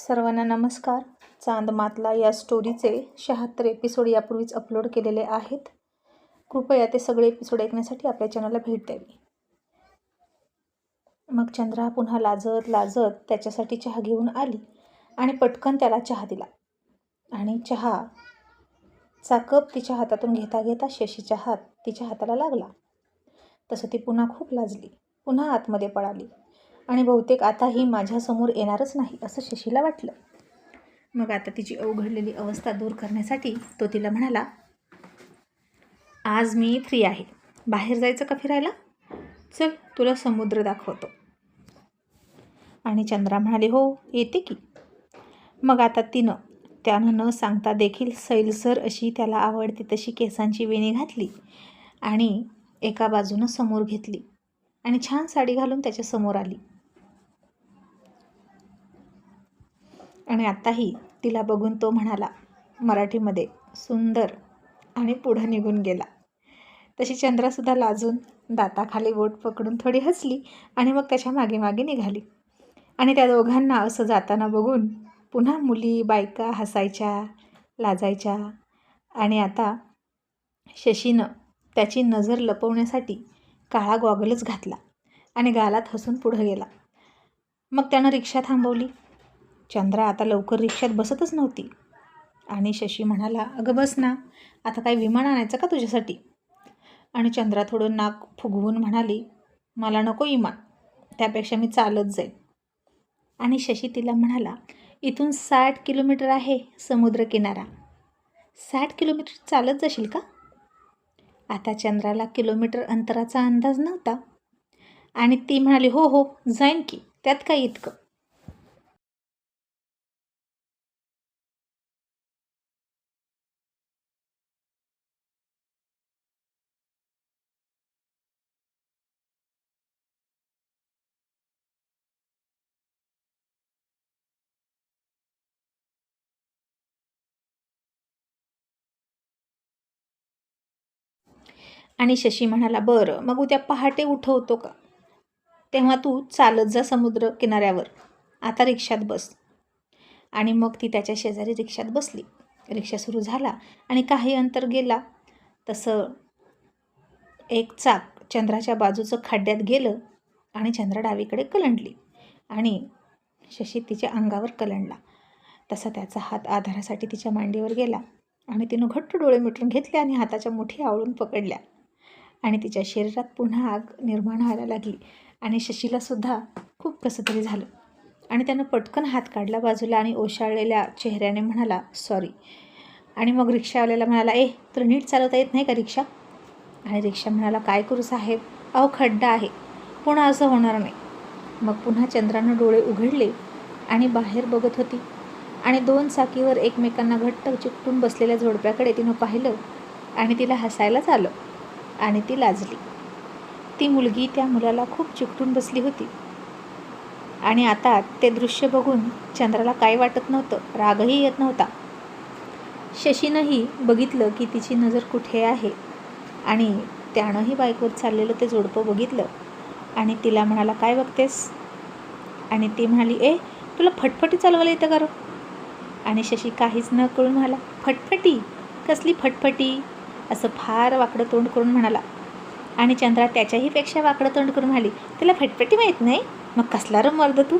सर्वांना नमस्कार. चांद मातला या स्टोरीचे 76 एपिसोड यापूर्वीच अपलोड केलेले आहेत. कृपया ते सगळे एपिसोड ऐकण्यासाठी आपल्या चॅनलला भेट द्यावी. मग चंद्रा पुन्हा लाजत त्याच्यासाठी चहा घेऊन आली आणि पटकन त्याला चहा दिला आणि चहाचा कप तिच्या हातातून घेता घेता शशीच्या हात तिच्या हाताला लागला. तसं ती पुन्हा खूप लाजली, पुन्हा आतमध्ये पळाली आणि बहुतेक आता ही माझ्यासमोर येणारच नाही असं शशीला वाटलं. मग आता तिची अवघडलेली अवस्था दूर करण्यासाठी तो तिला म्हणाला, आज मी फ्री आहे, बाहेर जायचं का फिरायला? चल तुला समुद्र दाखवतो. आणि चंद्रा म्हणाली, हो येते की. मग आता त्यानं न सांगता देखील सैलसर अशी त्याला आवडते तशी केसांची वेणी घातली आणि एका बाजूनं समोर घेतली आणि छान साडी घालून त्याच्या समोर आली. आणि आत्ताही तिला बघून तो म्हणाला मराठीमध्ये, सुंदर, आणि पुढं निघून गेला. तशी चंद्रासुद्धा लाजून दाताखाली बोट पकडून थोडी हसली आणि मग त्याच्या मागे मागे निघाली. आणि त्या दोघांना असं जाताना बघून पुन्हा मुली बायका हसायच्या, लाजायच्या. आणि आता शशीनं त्याची नजर लपवण्यासाठी काळा गॉगलच घातला आणि गालात हसून पुढं गेला. मग त्यानं रिक्षा थांबवली. चंद्रा आता लवकर रिक्षात बसतच नव्हती आणि शशी म्हणाला, अगं बस ना, आता काय विमान आणायचं का तुझ्यासाठी? आणि चंद्रा थोडं नाक फुगवून म्हणाली, मला नको विमान, त्यापेक्षा मी चालत जाईन. आणि शशी तिला म्हणाला, इथून 60 किलोमीटर आहे समुद्रकिनारा, 60 किलोमीटर चालत जाशील का? आता चंद्राला किलोमीटर अंतराचा अंदाज नव्हता आणि ती म्हणाली, हो हो जाईन की, त्यात काय इतकं. आणि शशी म्हणाला, बरं मग उद्या पहाटे उठवतो का, तेव्हा तू चालत जा समुद्र किनाऱ्यावर, आता रिक्षात बस. आणि मग ती त्याच्या शेजारी रिक्षात बसली. रिक्षा सुरू झाला आणि काही अंतर गेला तसं एक चाक चंद्राच्या बाजूचं खड्ड्यात गेलं आणि चंद्रा डावीकडे कलंडली आणि शशी तिच्या अंगावर कलंडला. तसा त्याचा हात आधारासाठी तिच्या मांडीवर गेला आणि तिनं घट्ट डोळे मिटून घेतले आणि हाताच्या मुठी आवळून पकडल्या आणि तिच्या शरीरात पुन्हा आग निर्माण व्हायला लागली. आणि शशीलासुद्धा खूप कसं तरी झालं आणि त्यानं पटकन हात काढला बाजूला आणि ओशाळलेल्या चेहऱ्याने म्हणाला, सॉरी. आणि मग रिक्षावाल्याला म्हणाला, तुला नीट चालवता येत नाही का रिक्षा? आणि रिक्षा म्हणाला, काय करू साहेब, अहो खड्डा आहे, पुन्हा असं होणार नाही. मग पुन्हा चंद्रानं डोळे उघडले आणि बाहेर बघत होती आणि 2 चाकीवर एकमेकांना घट्ट चिकटून बसलेल्या जोडप्याकडे तिनं पाहिलं आणि तिला हसायलाच आलं आणि ती लाजली. ती मुलगी त्या मुलाला खूप चिकटून बसली होती आणि आता ते दृश्य बघून चंद्राला काय वाटत नव्हतं, रागही येत नव्हता. शशीनंही बघितलं की तिची नजर कुठे आहे आणि त्यानंही बाईकवर चाललेलं ते जोडपं बघितलं आणि तिला म्हणाला, काय बघतेस? आणि ती म्हणाली, तुला फटफटी चालवायला येतं का? आणि शशी काहीच न कळून म्हणाला, फटफटी? कसली फटफटी? असं फार वाकडं तोंड करून म्हणाला. आणि चंद्रा त्याच्याही पेक्षा वाकडं तोंड करून म्हणाली, तिला फटफटी माहीत नाही, मग कसला रं मर्द तू?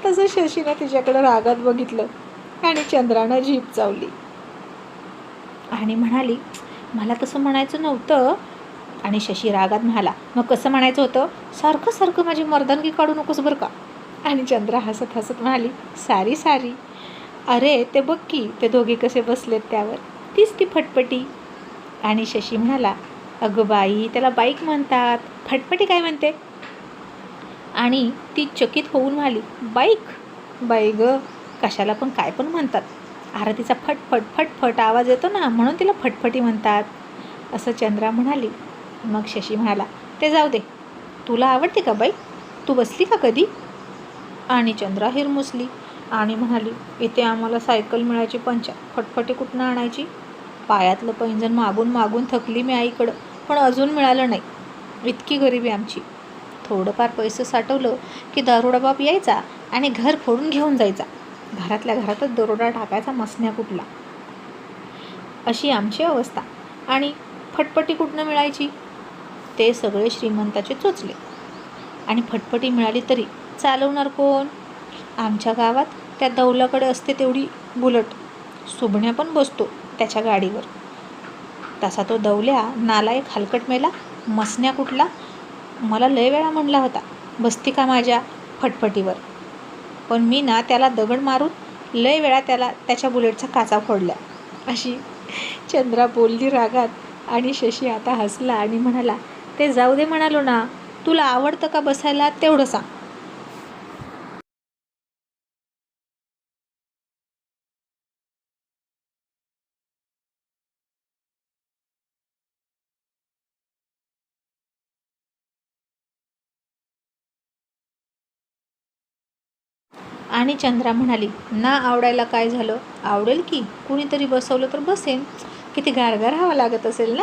तसं शशीनं तिच्याकडं रागात बघितलं आणि चंद्रानं जीभ चावली आणि म्हणाली, मला तसं म्हणायचं नव्हतं. आणि शशी रागात म्हणाला, मग कसं म्हणायचं होतं? सारखं सारखं माझी मर्दानगी काढू नकोस बरं का. आणि चंद्रा हसत हसत म्हणाली, सारी. अरे ते बघ की, ते दोघे कसे बसलेत त्यावर, तीच ती फटफटी. आणि शशी म्हणाला, अगं बाई, त्याला बाईक म्हणतात, फटफटी काय म्हणते? आणि ती चकित होऊन म्हणाली, बाईक? बाई गं, कशाला पण काय पण म्हणतात. अरे तिचा फटफट आवाज येतो ना, म्हणून तिला फटफटी म्हणतात, असं चंद्रा म्हणाली. मग शशी म्हणाला, ते जाऊ दे, तुला आवडते का बाईक? तू बसली का कधी? आणि चंद्रा हिरमुसली आणि म्हणाली, इथे आम्हाला सायकल मिळायची पंचायत, फटफटी कुठनं आणायची? पायातलं पैंजण मागून थकली मी आईकडं, पण अजून मिळालं नाही. इतकी गरिबी आमची. थोडंफार पैसे साठवलं की दारुडा बाप यायचा आणि घर फोडून घेऊन जायचा. घरातल्या घरातच दरोडा टाकायचा मसण्या कुठला. अशी आमची अवस्था. आणि फटफटी कुठनं मिळायची? ते सगळे श्रीमंताचे चोचले. आणि फटफटी मिळाली तरी चालवणार कोण? आमच्या गावात त्या दौलाकडे असते तेवढी बुलट. सुभण्या पण बसतो त्याच्या गाडीवर. तसा तो दौल्या नालायक हलकट मेला. मसण्या कुठला? मला लय वेळा म्हणला होता बसती का माझ्या फटफटीवर, पण मी ना त्याला दगड मारून लय वेळा त्याच्या बुलेटचा काचा फोडल्या. अशी चंद्रा बोलली रागात. आणि शशी आता हसला आणि म्हणाला, ते जाऊ दे म्हणालो ना, तुला आवडतं का बसायला तेवढं सांग. आणि चंद्रा म्हणाली, ना आवडायला काय झालं, आवडेल की, कुणीतरी बसवलं तर बसेन, किती गारगार हवा लागत असेल ना,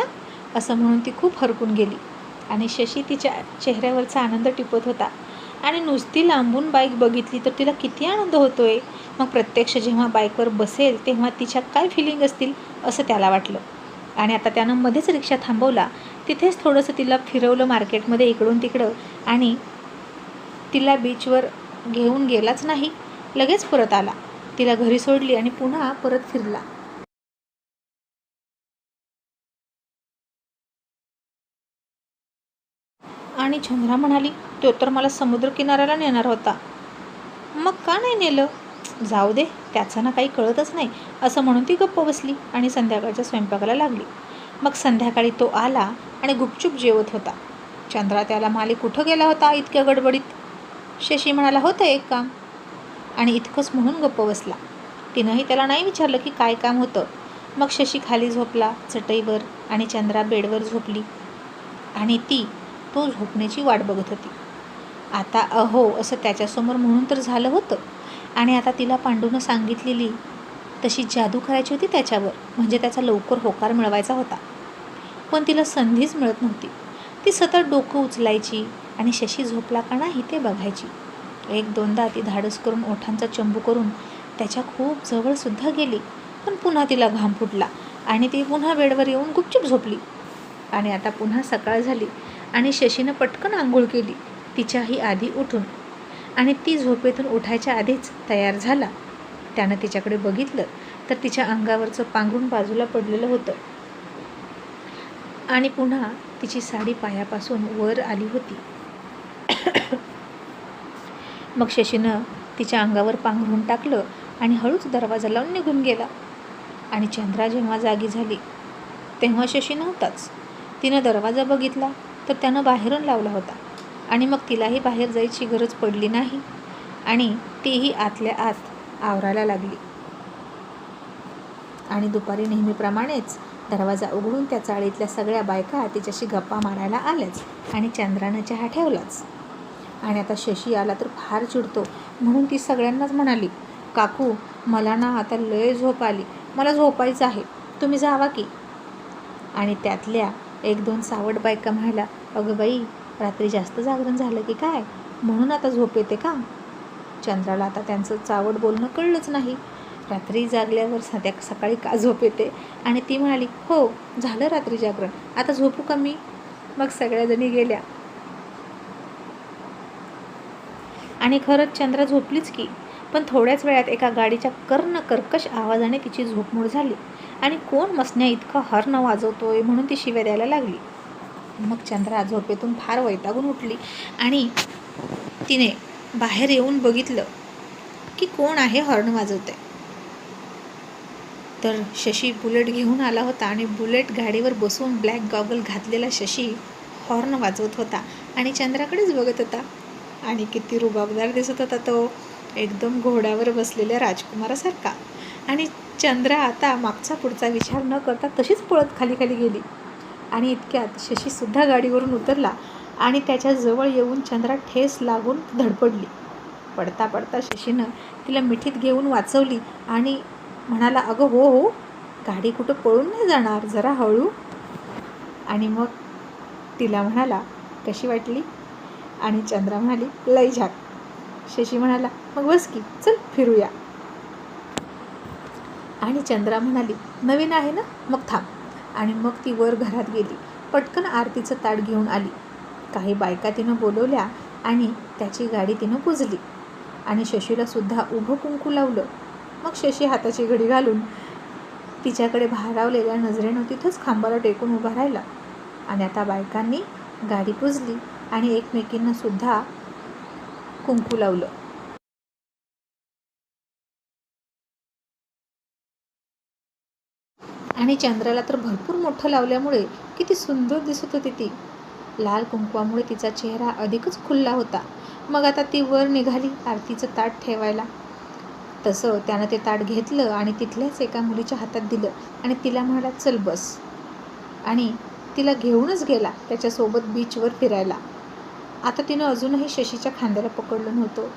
असं म्हणून ती खूप हरकून गेली. आणि शशी तिच्या चेहऱ्यावरचा आनंद टिपत होता. आणि नुसती लांबून बाईक बघितली तर तिला किती आनंद होतोय. मग प्रत्यक्ष जेव्हा बाईकवर बसेल तेव्हा तिच्या काय फिलिंग असतील असं त्याला वाटलं. आणि आता त्यानं मध्येच रिक्षा थांबवला. तिथेच थोडंसं तिला फिरवलं मार्केटमध्ये इकडून तिकडं. आणि तिला बीचवर घेऊन गेलाच नाही, लगेच परत आला. तिला घरी सोडली आणि पुन्हा परत फिरला. आणि चंद्रा म्हणाली, तो तर मला समुद्रकिनाऱ्याला नेणार होता, मग का नाही नेलं? जाऊ दे, त्याचं ना काही कळतच नाही, असं म्हणून ती गप्प बसली आणि संध्याकाळच्या स्वयंपाकाला लागली. मग संध्याकाळी तो आला आणि गुपचूप जेवत होता. चंद्रा त्याला म्हणाली, कुठं गेला होता इतक्या गडबडीत? शशी म्हणाला, होतं एक काम. आणि इतकंच म्हणून गप्प बसला. तिनंही त्याला नाही विचारलं की काय काम होतं. मग शशी खाली झोपला चटईवर आणि चंद्रा बेडवर झोपली. आणि तो झोपण्याची वाट बघत होती. आता अहो असं त्याच्यासमोर म्हणून तर झालं होतं. आणि आता तिला पांडूनं सांगितलेली तशी जादू करायची होती त्याच्यावर, म्हणजे त्याचा लवकर होकार मिळवायचा होता. पण तिला संधीच मिळत नव्हती. ती सतत डोकं उचलायची आणि शशी झोपला का नाही ते बघायची. एक दोनदा ती धाडस करून ओठांचा चंबू करून त्याच्या खूप जवळसुद्धा गेली, पण पुन्हा तिला घाम फुटला आणि ती पुन्हा बेडवर येऊन गुपचूप झोपली. आणि आता पुन्हा सकाळ झाली आणि शशीनं पटकन आंघोळ केली तिच्याही आधी उठून. आणि ती झोपेतून उठायच्या आधीच तयार झाला. त्यानं तिच्याकडे बघितलं तर तिच्या अंगावरचं पांघरूण बाजूला पडलेलं होतं आणि पुन्हा तिची साडी पायापासून वर आली होती. मग शशीनं तिच्या अंगावर पांघरून टाकलं आणि हळूच दरवाजा लावून निघून गेला. आणि चंद्रा जेव्हा जागी झाली तेव्हा शशी नव्हताच. तिनं दरवाजा बघितला तर त्यानं बाहेरून लावला होता. आणि मग तिलाही बाहेर जायची गरज पडली नाही आणि तीही आतल्या आत आवरायला लागली. आणि दुपारी नेहमीप्रमाणेच दरवाजा उघडून त्या चाळीतल्या सगळ्या बायका तिच्याशी गप्पा मारायला आल्याच आणि चंद्रानं चहा ठेवलाच. आणि आता शशी आला तर फार चिडतो म्हणून ती सगळ्यांनाच म्हणाली, काकू मला ना आता लय झोप आली, मला झोपायचं आहे, तुम्ही जावा की. आणि त्यातल्या एक दोन सावड बायका म्हणाल्या, अगं बाई रात्री जास्त जागरण झालं की काय, म्हणून आता झोप येते का? चंद्राला आता त्यांचं चावड बोलणं कळलंच नाही. रात्री जागल्यावर सकाळी का झोप येते? आणि ती म्हणाली, हो झालं रात्री जागरण, आता झोपू का मी? मग सगळ्याजणी गेल्या. आणि खरंच चंद्रा झोपलीच की. पण थोड्याच वेळात एका गाडीच्या कर्कश आवाजाने तिची झोपमोड झाली. आणि कोण मसण्या इतका हॉर्न वाजवतोय म्हणून ती शिव्या द्यायला लागली. मग चंद्रा झोपेतून फार वैतागून उठली आणि तिने बाहेर येऊन बघितलं की कोण आहे हॉर्न वाजवते. तर शशी बुलेट घेऊन आला होता आणि बुलेट गाडीवर बसून ब्लॅक गॉगल घातलेला शशी हॉर्न वाजवत होता आणि चंद्राकडेच बघत होता. आणि किती रुबाबदार दिसत होता तो, एकदम घोड्यावर बसलेल्या राजकुमारासारखा. आणि चंद्रा आता मागचा पुढचा विचार न करता तशीच पळत खाली गेली. आणि इतक्यात शशीसुद्धा गाडीवरून उतरला आणि त्याच्याजवळ येऊन चंद्रा ठेस लागून धडपडली. पडता पडता शशीनं तिला मिठीत घेऊन वाचवली आणि म्हणाला, अगं हो, गाडी कुठं पळून नाही जाणार, जरा हळू. आणि मग तिला म्हणाला, कशी वाटली? आणि चंद्रा म्हणाली, लय झाक. शशी म्हणाला, मग बस की, चल फिरूया. आणि चंद्रा म्हणाली, नवीन आहे ना, मग थांब. आणि मग ती वर घरात गेली. पटकन आरतीचं ताट घेऊन आली. काही बायका तिनं बोलवल्या आणि त्याची गाडी तिनं पुजली. आणि शशीला सुद्धा उभं कुंकू लावलं. मग शशी हाताची घडी घालून तिच्याकडे भारावलेल्या नजरेनं तिथंच खांबाला टेकून उभा राहिला. आणि आता बायकांनी गाडी पुजली आणि एकमेकींना सुद्धा कुंकू लावलं. आणि चंद्राला तर भरपूर मोठं लावल्यामुळे किती सुंदर दिसत होती ती. लाल कुंकवामुळे तिचा चेहरा अधिकच खुलला होता. मग आता ती वर निघाली आरतीचं ताट ठेवायला. तसं त्यानं ते ताट घेतलं आणि तिथल्याच एका मुलीच्या हातात दिलं आणि तिला म्हणाला, चल बस. आणि तिला घेऊनच गेला त्याच्यासोबत बीचवर फिरायला. आता तिनं अजूनही शशीच्या खांद्याला पकडलं नव्हतं.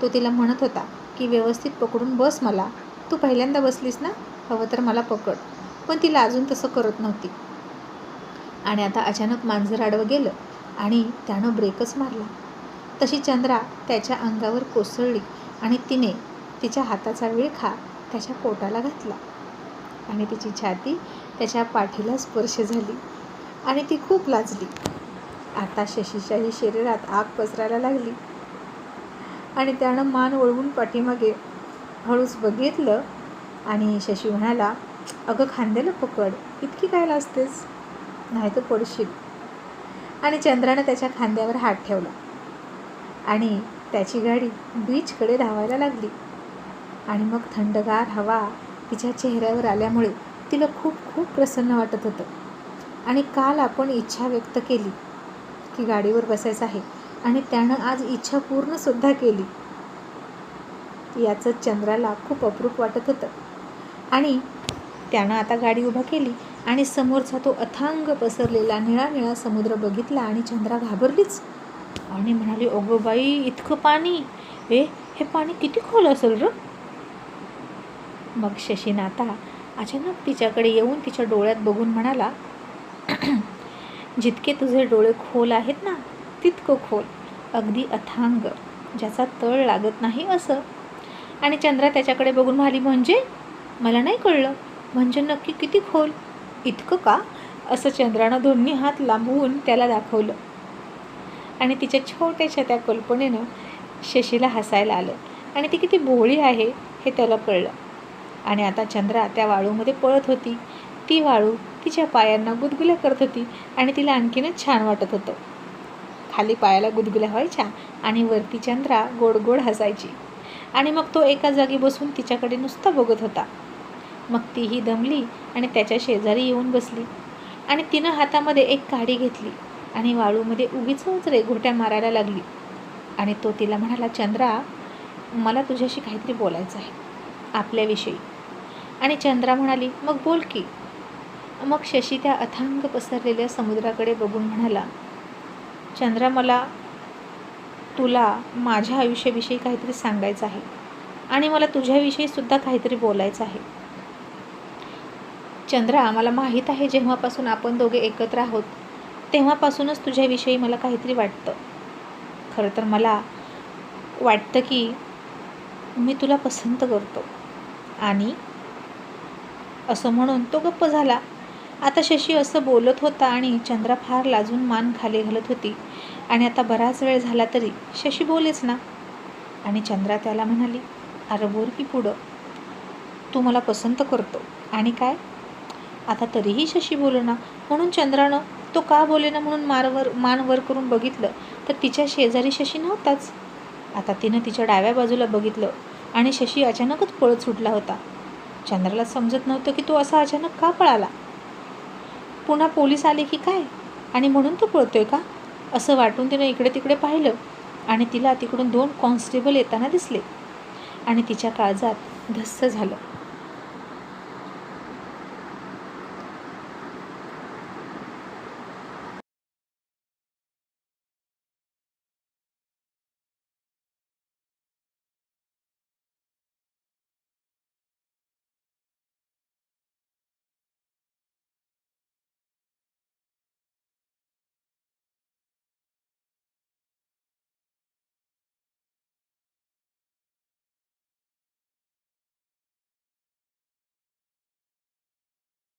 तो तिला म्हणत होता की व्यवस्थित पकडून बस मला, तू पहिल्यांदा बसलीस ना, हवं तर मला पकड. पण तिला अजून तसं करत नव्हती. आणि आता अचानक मांजर आडवं गेलं आणि त्यानं ब्रेकच मारला. तशी चंद्रा त्याच्या अंगावर कोसळली आणि तिने तिच्या हाताचा विळखा त्याच्या पोटाला घातला आणि तिची छाती त्याच्या पाठीला स्पर्श झाली आणि ती खूप लाजली. आता शशीच्याही शरीरात आग पसरायला लागली आणि त्यानं मान वळवून पाठीमागे हळूच बघितलं. आणि शशी म्हणाला, अगं खांद्याला पकड, इतकी काय लाजतेस, नाही तर पडशील. आणि चंद्रानं त्याच्या खांद्यावर हात ठेवला आणि त्याची गाडी बीचकडे धावायला लागली. आणि मग थंडगार हवा तिच्या चेहऱ्यावर आल्यामुळे तिला खूप खूप प्रसन्न वाटत होतं. आणि काल आपण इच्छा व्यक्त केली की गाडीवर बसायचं आहे आणि त्यानं आज इच्छा पूर्णसुद्धा केली. याचं चंद्राला खूप अप्रूप वाटत होतं. आणि त्यानं आता गाडी उभा केली आणि समोरचा तो अथांग पसरलेला निळा निळा समुद्र बघितला. आणि चंद्रा घाबरलीच आणि म्हणाली, अगं बाई, इतकं पाणी, हे पाणी किती खोल असेल र. मग शशीनं आता अचानक तिच्याकडे येऊन तिच्या डोळ्यात बघून म्हणाला, जितके तुझे डोळे खोल आहेत ना, तितकं खोल, अगदी अथांग, ज्याचा तळ लागत नाही असं. आणि चंद्रा त्याच्याकडे बघून म्हणाली, म्हणजे मला नाही कळलं, म्हणजे नक्की किती खोल, इतकं का, असं चंद्रानं दोन्ही हात लांबवून त्याला दाखवलं. आणि तिच्या छोट्याशा त्या कल्पनेनं शशीला हसायला आलं आणि ती किती भोळी आहे हे त्याला कळलं. आणि आता चंद्रा त्या वाळूमध्ये पळत होती. ती वाळू तिच्या पायांना गुदगुल्या करत होती आणि तिला आणखीनच छान वाटत होतं. खाली पायाला गुदगुल्या व्हायच्या आणि वरती चंद्रा गोड गोड हसायची. आणि मग तो एका जागी बसून तिच्याकडे नुसता बघत होता. मग तीही दमली आणि त्याच्या शेजारी येऊन बसली आणि तिनं हातामध्ये एक काडी घेतली आणि वाळूमध्ये उगीचच रेघोट्या मारायला लागली. आणि तो तिला म्हणाला, चंद्रा, मला तुझ्याशी काहीतरी बोलायचं आहे, आपल्याविषयी. आणि चंद्रा म्हणाली, मग बोल की. मग शशी त्या अथांग पसरलेल्या समुद्राकडे बघून म्हणाला, चंद्रा, मला तुला माझ्या आयुष्याविषयी काहीतरी सांगायचं आहे आणि मला तुझ्याविषयी सुद्धा काहीतरी बोलायचं आहे. चंद्रा, मला माहीत आहे जेव्हापासून आपण दोघे एकत्र आहोत तेव्हापासूनच तुझ्याविषयी मला काहीतरी वाटतं. खरं तर मला वाटतं की मी तुला पसंत करतो. आणि असं म्हणून तो गप्प झाला. आता शशी असं बोलत होता आणि चंद्रा फार लाजून मान खाली घालत होती. आणि आता बराच वेळ झाला तरी शशी बोलेच ना. आणि चंद्रा त्याला म्हणाली, अरे बोल की पुढं, तू मला पसंत करतो. आणि काय? आता तरीही शशी बोलेना. म्हणून चंद्रानं तो का बोलेना म्हणून मान वर करून बघितलं तर तिच्या शेजारी शशी नव्हताच. आता तिनं तिच्या डाव्या बाजूला बघितलं आणि शशी अचानकच पळत सुटला होता. चंद्राला समजत नव्हतं की तो असा अचानक का पळाला. पुन्हा पोलीस आले की काय आणि म्हणून तो पळतोय का, असं वाटून तिनं इकडे तिकडे पाहिलं आणि तिला तिकडून 2 कॉन्स्टेबल येताना दिसले. आणि तिच्या काळजात धस्स झालं.